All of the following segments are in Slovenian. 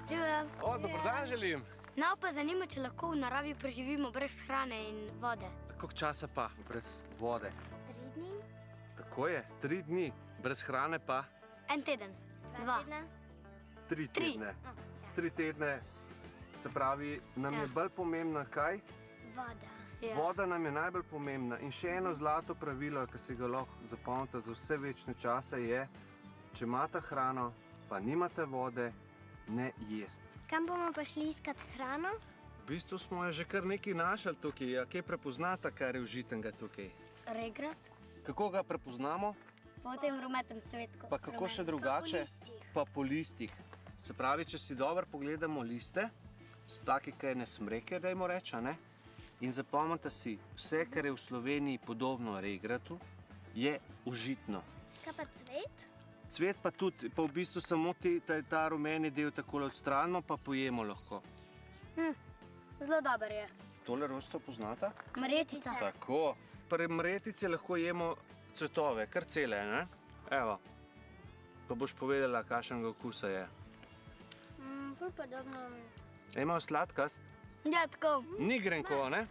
Živijo. Dober dan želim. No, pa zanima, če lahko v naravi preživimo brez hrane in vode. Koliko časa pa brez vode? 3 dni. Tako je, 3 dni. Brez hrane pa? 1 teden. 2 tedna. 3 tedne. 3 tedne. Se pravi, nam je bolj pomembna kaj? Voda. Voda nam je najbolj pomembna. In še eno zlato pravilo, ki si ga lahko zapomnite za vse večne čase je, če imate hrano, pa nimate vode, ne jesti. Kam bomo pa šli iskat hrano? V bistvu smo jo že kar nekaj našli tukaj. Kje prepoznata, kar je užitenega tukaj? Regrat. Kako ga prepoznamo? Po tem rumetem cvetku. Pa kako še drugače? Pa po listih. Se pravi, če si dobro pogledamo liste, so taki, kaj ne smreke, dajmo reči, ne? In zapomnite si, vse, kar je v Sloveniji podobno regratu, je užitno. Kaj pa cvet? Cvet pa tudi, pa v bistvu samo ta rumeni del takole odstranimo, pa pojemo lahko. Zelo dober je. Tole rosto poznata? Mretica. Tako. Pri mretici lahko jemo cvetove, kar cele, ne? Evo. Pa boš povedala, kakšnega okusa je. Ful podobno. Imajo sladkast? Ja, tako. Ni grenko, ne?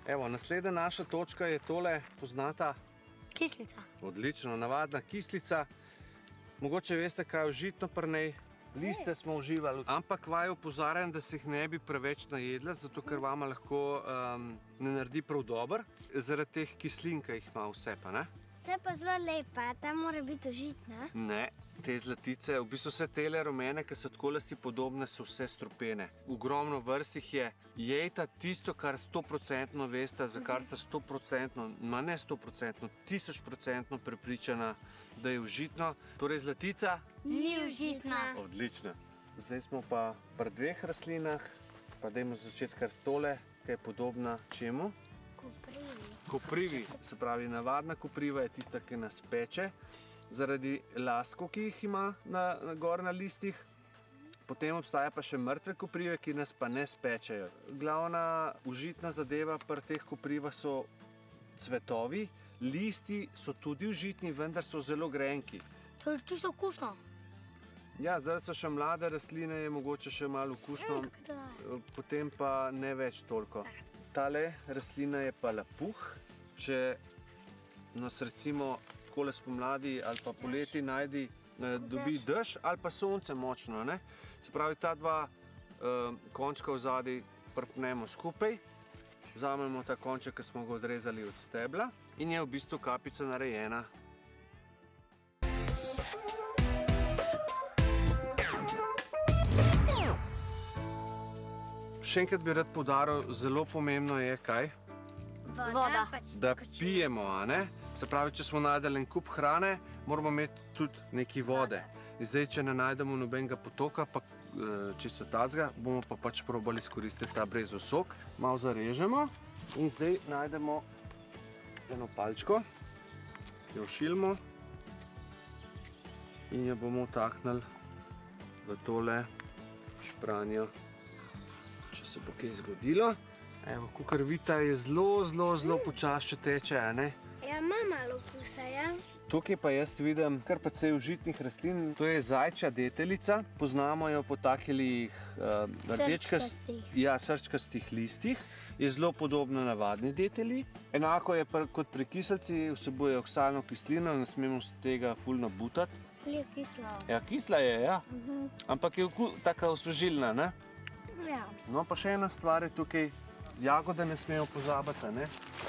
Evo, naslednja naša točka je tole, poznata? Kislica. Odlično, navadna kislica. Mogoče veste, kaj je užitno pri njej. Liste smo uživali, ampak vaju opozarjam, da se jih ne bi preveč najedla, zato ker vama lahko ne naredi prav dobro, zaradi teh kislin, ki jih ima vse pa, ne? To je pa zelo lepa, ta mora biti užitna. Ne, te zlatice, v bistvu vse tele rumene, ki so takole si podobne, so vse strupene. Ogromno vrst jih je. Jejta tisto, kar 100% veste, za kar ste 100%, ma ne 100%, 1000% prepričana, da je užitno. Torej zlatica? Ni užitna. Odlično. Zdaj smo pa pri 2 rastlinah, pa dajmo začeti kar s tole, ki je podobna čemu? Koprivi, se pravi navadna kopriva je tista, ki nas peče, zaradi laskov, ki jih ima gor na listih. Potem obstaja pa še mrtve koprive, ki nas pa ne spečejo. Glavna užitna zadeva pri teh koprivah so cvetovi, listi so tudi užitni, vendar so zelo grenki. To je čisto okusno. Ja, zdaj so še mlade rastline, je mogoče še malo okusno, potem pa ne več toliko. Tale rastlina je pa lapuh. Če nas recimo takole spomladi ali pa poleti dobi dež ali pa sonce močno, ne? Se pravi, ta dva končka vzadaj prpnemo skupaj, vzamemo ta konček, ki smo ga odrezali od stebla in je v bistvu kapica narejena. Še enkrat bi rad poudaril, zelo pomembno je kaj? Voda. Da pijemo, a ne? Se pravi, če smo najdeli en kup hrane, moramo imeti tudi nekaj vode. Zdaj, če ne najdemo nobenega potoka, pa čisto tacga, bomo pa pač probali izkoristiti ta brezov sok. Malo zarežemo in zdaj najdemo eno palčko, jo ošilimo in jo bomo vtaknili v tole špranjo. Če se bo kaj zgodilo. Evo, kakor vidite, je zelo počas še teče, a ne? Ja, ima malo okusa, ja. Tukaj pa jaz vidim kar precej užitnih rastlin. To je zajčja deteljica. Poznamo jo po takih srčkastih listih. Je zelo podobna navadni detelji. Enako je kot pri kiselci, vsebuje oksalno kislino, ne smemo se tega ful nabutati. Ful je kisla. Ja, kisla je, ja. Ampak je taka osvežilna, ne? Ja. No, pa še ena stvar je tukaj, jagode ne smemo pozabiti, ne?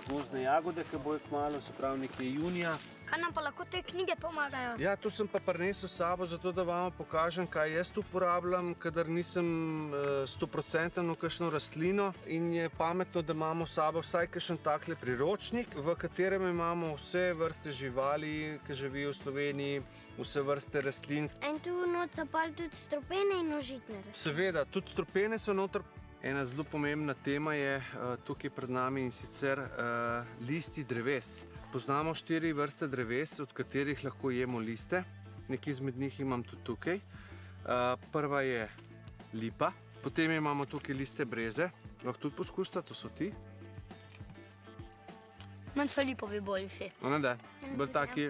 Gozdne jagode, ki bojo kmalu, se pravi nekje junija. Kaj nam pa lahko te knjige pomagajo? Ja, to sem pa prinesel s sabo, zato da vam pokažem, kaj jaz uporabljam, kadar nisem 100% v kakšno rastlino in je pametno, da imamo s sabo vsaj kakšen takle priročnik, v katerem imamo vse vrste živali, ki živijo v Sloveniji, vse vrste rastlin. In tu not so pa tudi strupene in užitne rastline. Seveda, tudi strupene so noter. Ena zelo pomembna tema je tukaj pred nami in sicer listi dreves. Poznamo 4 vrste dreves, od katerih lahko jemo liste. Nekaj izmed njih imam tudi tukaj. Prva je lipa, potem imamo tukaj liste breze. Lahko tudi poskusite, to so ti. Manj so lipovi boljši. Ne, bolj taki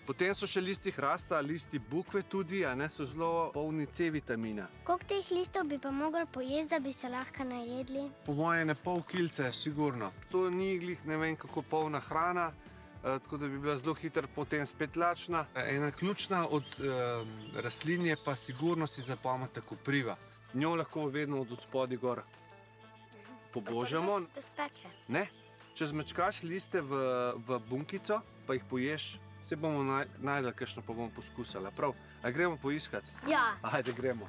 Potem so še listi hrasta, listi bukve tudi, so zelo polni C vitamina. Koliko teh listov bi pa mogli pojesti, da bi se lahko najedli? Po moje ne pol kilce, sigurno. To ni glih ne vem kako polna hrana, tako da bi bila zelo hitro potem spet lačna. Ena ključna od rastlin je pa sigurno si zapomnite kopriva. Njo lahko vedno od spodaj gor pobožamo. To speče. Ne, če zmečkaš liste v bunkico, pa jih poješ, se bomo najdeli kakšno, pa bomo poskusili. Prav, a gremo poiskati? Ja. Ajde, gremo.